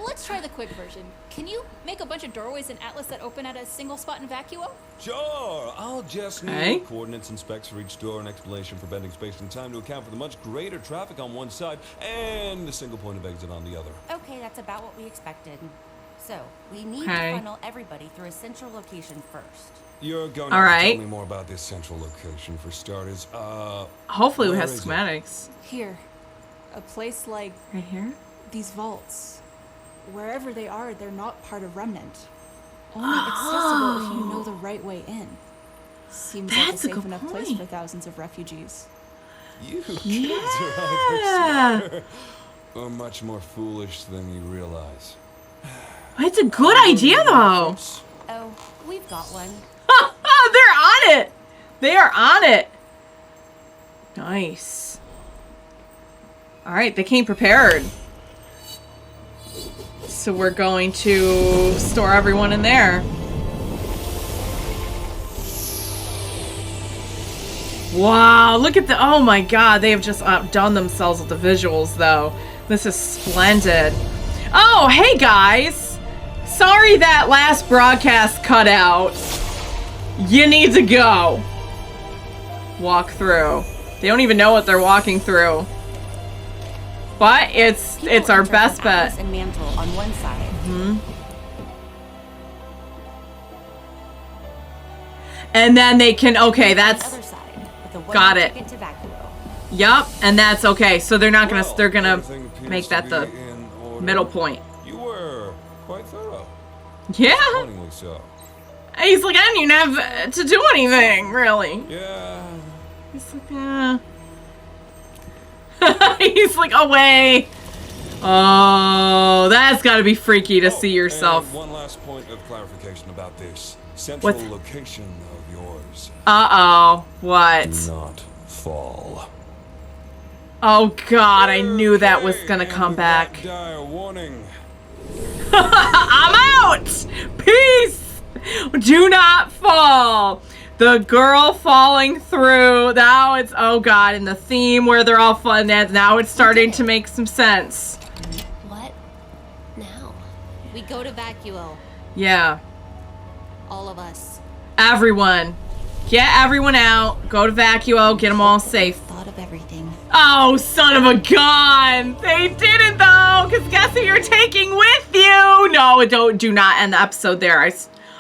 Let's try the quick version. Can you make a bunch of doorways in Atlas that open at a single spot in Vacuo? Sure, I'll just need coordinates and specs for each door and explanation for bending space and time to account for the much greater traffic on one side and a single point of exit on the other. Okay, that's about what we expected. So, we need to funnel everybody through a central location first. You're going to have to tell me more about this central location for starters. Hopefully we have where is it? schematics. Here. A place like... Right here? These vaults. Wherever they are, they're not part of Remnant. Only accessible if you know the right way in. Seems like a safe enough place for thousands of refugees. You kids are either smarter or much more foolish than you realize. It's a good idea, though. Oh, we've got one. They're on it. They are on it. Nice. All right, they came prepared. So we're going to store everyone in there. Wow, look at the... Oh my god, they have just outdone themselves with the visuals, though. This is splendid. Oh, hey guys. Sorry that last broadcast cut out. You need to go. Walk through. They don't even know what they're walking through. But it's our best bet. And Mantle on one side. And then they can... Okay, that's... Other side, with a got it. ticket to Vacuo. Yup, and that's okay. So they're not gonna... They're gonna make that the middle point. You were quite thorough. Yeah. Disappointingly so. He's like, I didn't even have to do anything, really. Yeah. He's like, yeah. He's like, away. Oh, that's gotta be freaky to see yourself. And one last point of clarification about this central location of yours. Uh-oh. What? Do not fall. Oh, God, I knew that was gonna come back. Dire warning. I'm out! Peace! Do not fall. The girl falling through. Now it's, oh god, and the theme where they're all fun. Now it's starting to make some sense. What now? We go to Vacuo. Yeah. All of us. Everyone. Get everyone out. Go to Vacuo. Get them all safe. Thought of everything. Oh, son of a gun! They didn't though, because guess who you're taking with you? No, do not end the episode there.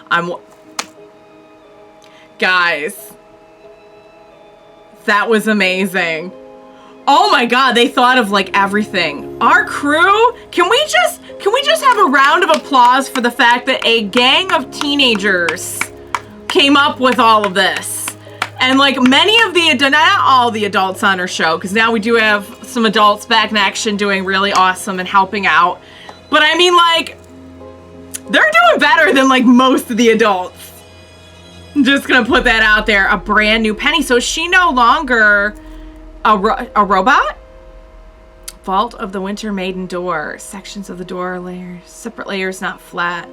I'm. Guys, that was amazing. Oh my god, they thought of like everything. Our crew, can we just have a round of applause for the fact that a gang of teenagers came up with all of this? And like many of the, not all the adults on our show, because now we do have some adults back in action doing really awesome and helping out. But I mean, like, they're doing better than like most of the adults. I'm just gonna put that out there. A brand new Penny. So is she no longer a robot? Vault of the Winter Maiden door. Sections of the door layers. Separate layers, not flat.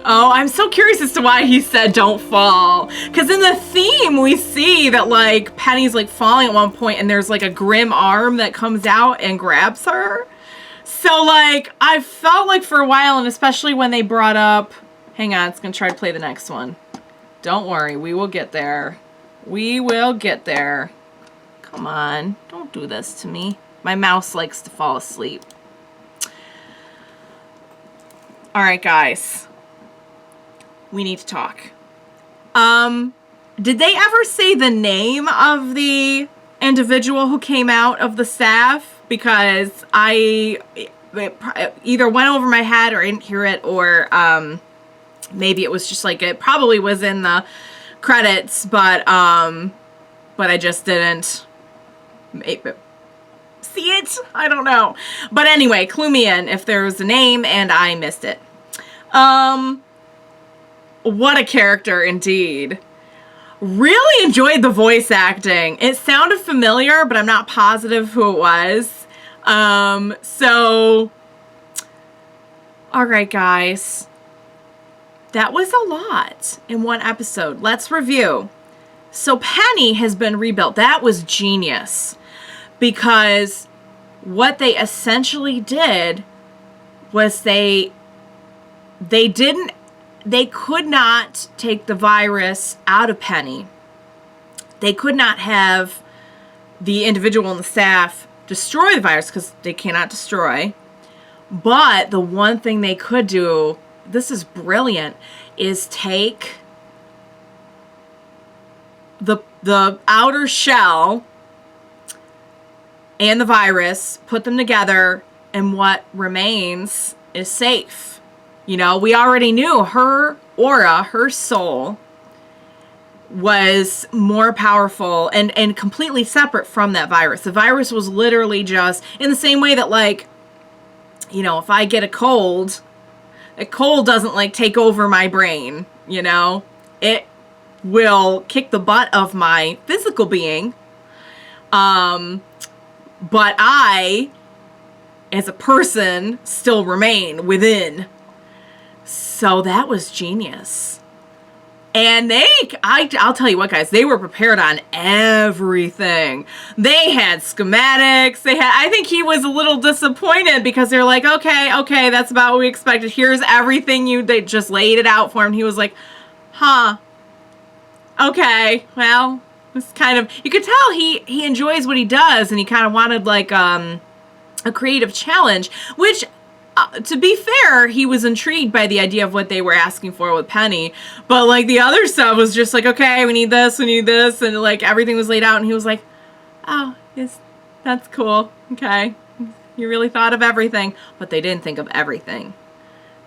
Oh, I'm so curious as to why he said don't fall. Because in the theme, we see that, like, Penny's, like, falling at one point, and there's, like, a grim arm that comes out and grabs her. So, like, I felt like for a while, and especially when they brought up... Hang on, it's going to try to play the next one. Don't worry, we will get there. We will get there. Come on, don't do this to me. My mouse likes to fall asleep. All right, guys. We need to talk. Did they ever say the name of the individual who came out of the staff? Because it either went over my head or I didn't hear it, or maybe it was just like, it probably was in the credits, but I just didn't see it. I don't know. But anyway, clue me in if there was a name and I missed it. What a character indeed. Really enjoyed the voice acting. It sounded familiar, but I'm not positive who it was. So, all right, guys. That was a lot in one episode. Let's review. So Penny has been rebuilt. That was genius, because what they essentially did was they could not take the virus out of Penny. They could not have the individual on the staff destroy the virus, because they cannot destroy. But the one thing they could do, this is brilliant, is take the outer shell and the virus, put them together, and what remains is safe. You know, we already knew her aura, her soul, was more powerful and completely separate from that virus. The virus was literally just, in the same way that, like, you know, if I get a cold doesn't, like, take over my brain, you know? It will kick the butt of my physical being. But I, as a person, still remain within. So that was genius. And I'll tell you what, guys, they were prepared on everything. They had schematics. I think he was a little disappointed, because they're like, okay, that's about what we expected. Here's everything they just laid it out for him. He was like, huh, okay, well, it's kind of, you could tell he enjoys what he does, and he kind of wanted, like, a creative challenge, which, to be fair, he was intrigued by the idea of what they were asking for with Penny. But, like, the other stuff was just like, okay, we need this, and, like, everything was laid out, and he was like, oh, yes, that's cool, okay. You really thought of everything. But they didn't think of everything,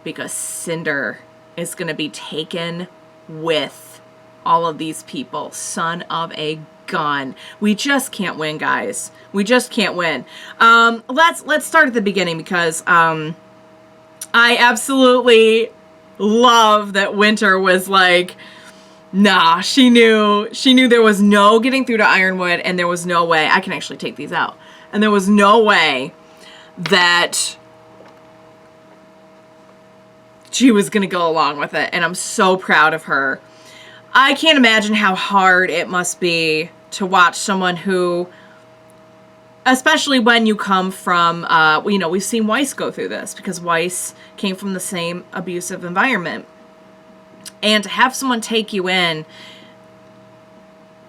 because Cinder is going to be taken with all of these people. Son of a gun. We just can't win, guys. We just can't win. Let's start at the beginning, because I absolutely love that Winter was like, nah, she knew there was no getting through to Ironwood, and there was no way, I can actually take these out, and there was no way that she was gonna go along with it, and I'm so proud of her. I can't imagine how hard it must be to watch someone who, especially when you come from, you know, we've seen Weiss go through this, because Weiss came from the same abusive environment. And to have someone take you in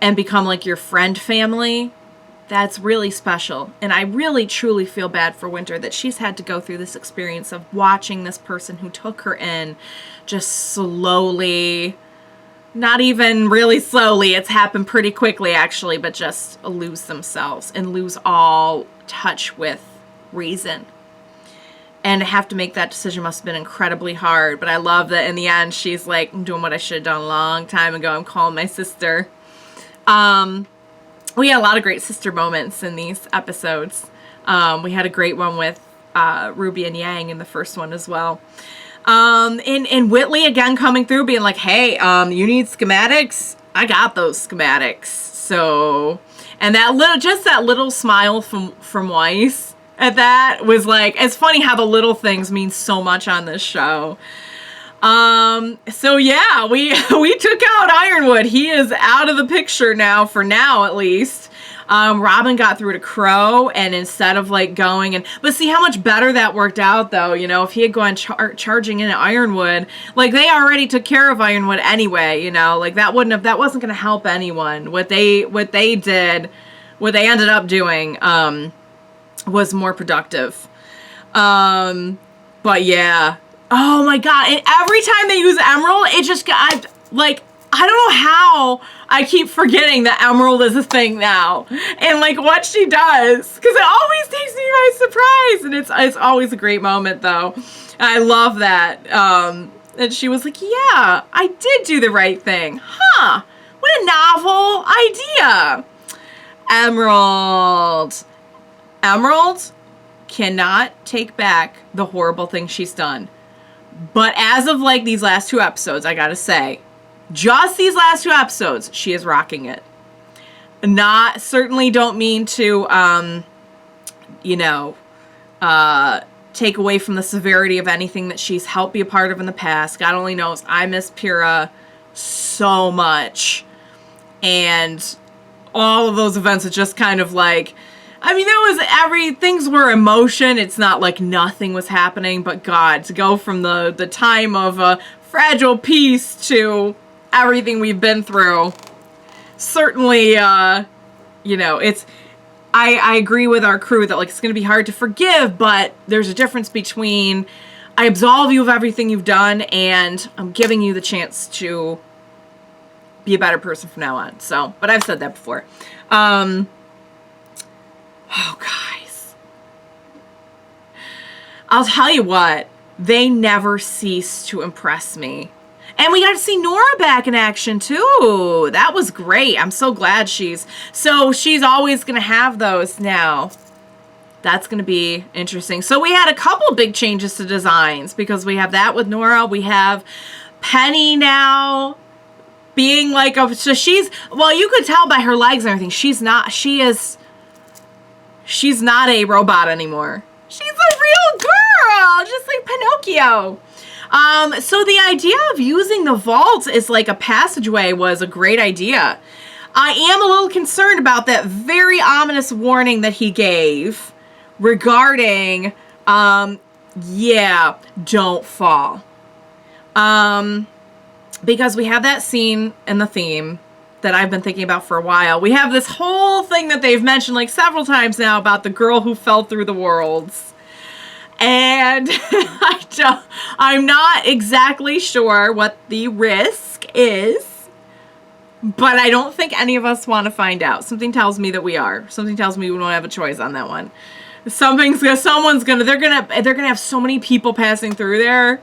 and become like your friend family, that's really special. And I really, truly feel bad for Winter that she's had to go through this experience of watching this person who took her in just slowly not even really slowly, it's happened pretty quickly actually, but just lose themselves and lose all touch with reason. And to have to make that decision must have been incredibly hard. But I love that in the end, she's like, I'm doing what I should have done a long time ago. I'm calling my sister. We had a lot of great sister moments in these episodes. We had a great one with Ruby and Yang in the first one as well. And Whitley again coming through being like, hey, you need schematics? I got those schematics. So, and that little smile from Weiss at that was like, it's funny how the little things mean so much on this show. So yeah, we took out Ironwood. He is out of the picture now, for now at least. Robyn got through to Qrow, and instead of like going but see how much better that worked out though, you know, if he had gone charging into Ironwood, like they already took care of Ironwood anyway, you know, like that wasn't going to help anyone. What they ended up doing, was more productive. But yeah. Oh my god. And every time they use Emerald, it just got, like, I don't know how I keep forgetting that Emerald is a thing now. And like what she does. Because it always takes me by surprise. And it's always a great moment though. I love that. And she was like, yeah, I did do the right thing. Huh. What a novel idea. Emerald cannot take back the horrible thing she's done. But as of like these last 2 episodes, I gotta say, just these last 2 episodes, she is rocking it. Certainly don't mean to, take away from the severity of anything that she's helped be a part of in the past. God only knows I miss Pyrrha so much. And all of those events are just kind of like, I mean, things were emotion. It's not like nothing was happening, but God, to go from the time of a fragile peace to everything we've been through, certainly, it's, I agree with our crew that like it's going to be hard to forgive, but there's a difference between I absolve you of everything you've done and I'm giving you the chance to be a better person from now on. So, but I've said that before. Oh, guys. I'll tell you what. They never cease to impress me. And we got to see Nora back in action, too. That was great. I'm so glad she's always going to have those now. That's going to be interesting. So we had a couple big changes to designs because we have that with Nora. We have Penny now being like, so she's, well, you could tell by her legs and everything. She's not a robot anymore. She's a real girl, just like Pinocchio. So the idea of using the vault as like a passageway was a great idea. I am a little concerned about that very ominous warning that he gave regarding, don't fall. Because we have that scene in the theme that I've been thinking about for a while. We have this whole thing that they've mentioned like several times now about the girl who fell through the worlds. And I'm not exactly sure what the risk is, but I don't think any of us want to find out. Something tells me that we are. Something tells me we don't have a choice on that one. They're gonna have so many people passing through there.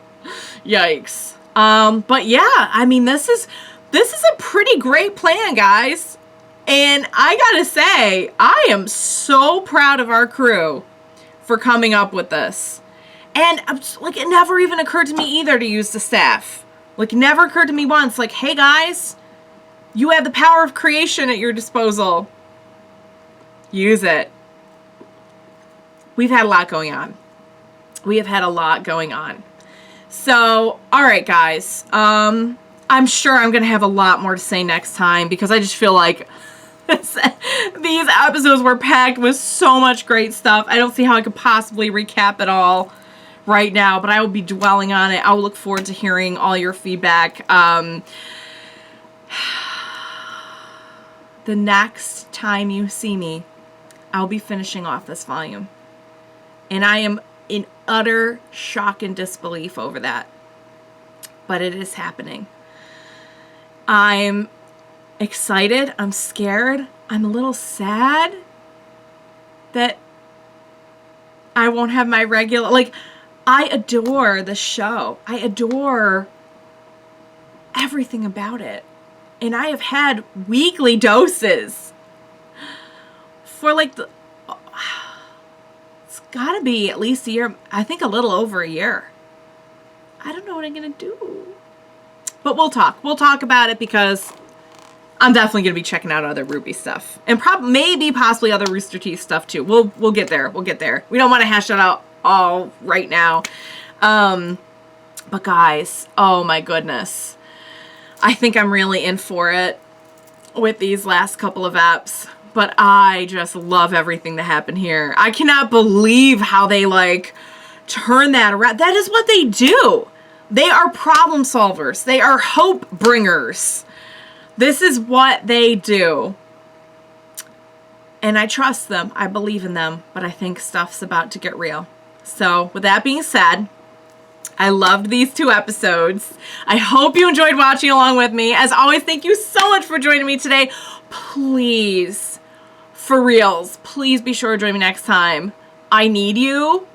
Yikes. But yeah, I mean, this is a pretty great plan, guys. And I gotta say, I am so proud of our crew for coming up with this. And like, it never even occurred to me either to use the staff. Like, never occurred to me once. Like, hey guys, you have the power of creation at your disposal. Use it. We've had a lot going on. So, all right, guys. I'm sure I'm going to have a lot more to say next time because I just feel like these episodes were packed with so much great stuff. I don't see how I could possibly recap it all right now, but I will be dwelling on it. I'll look forward to hearing all your feedback. The next time you see me, I'll be finishing off this volume. And I am in utter shock and disbelief over that. But it is happening. I'm excited. I'm scared. I'm a little sad that I won't have my regular, like, I adore the show. I adore everything about it. And I have had weekly doses for like it's gotta be at least a year. I think a little over a year. I don't know what I'm gonna do. But we'll talk. We'll talk about it because I'm definitely gonna be checking out other RWBY stuff. And maybe possibly other Rooster Teeth stuff too. We'll get there. We'll get there. We don't want to hash that out all right now. But guys, oh my goodness. I think I'm really in for it with these last couple of eps. But I just love everything that happened here. I cannot believe how they like turn that around. That is what they do. They are problem solvers. They are hope bringers. This is what they do. And I trust them. I believe in them. But I think stuff's about to get real. So with that being said, I loved these 2 episodes. I hope you enjoyed watching along with me. As always, thank you so much for joining me today. Please, for reals, please be sure to join me next time. I need you.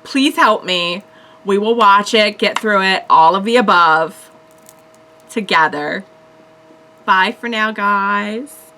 Please help me. We will watch it, get through it, all of the above together. Bye for now, guys.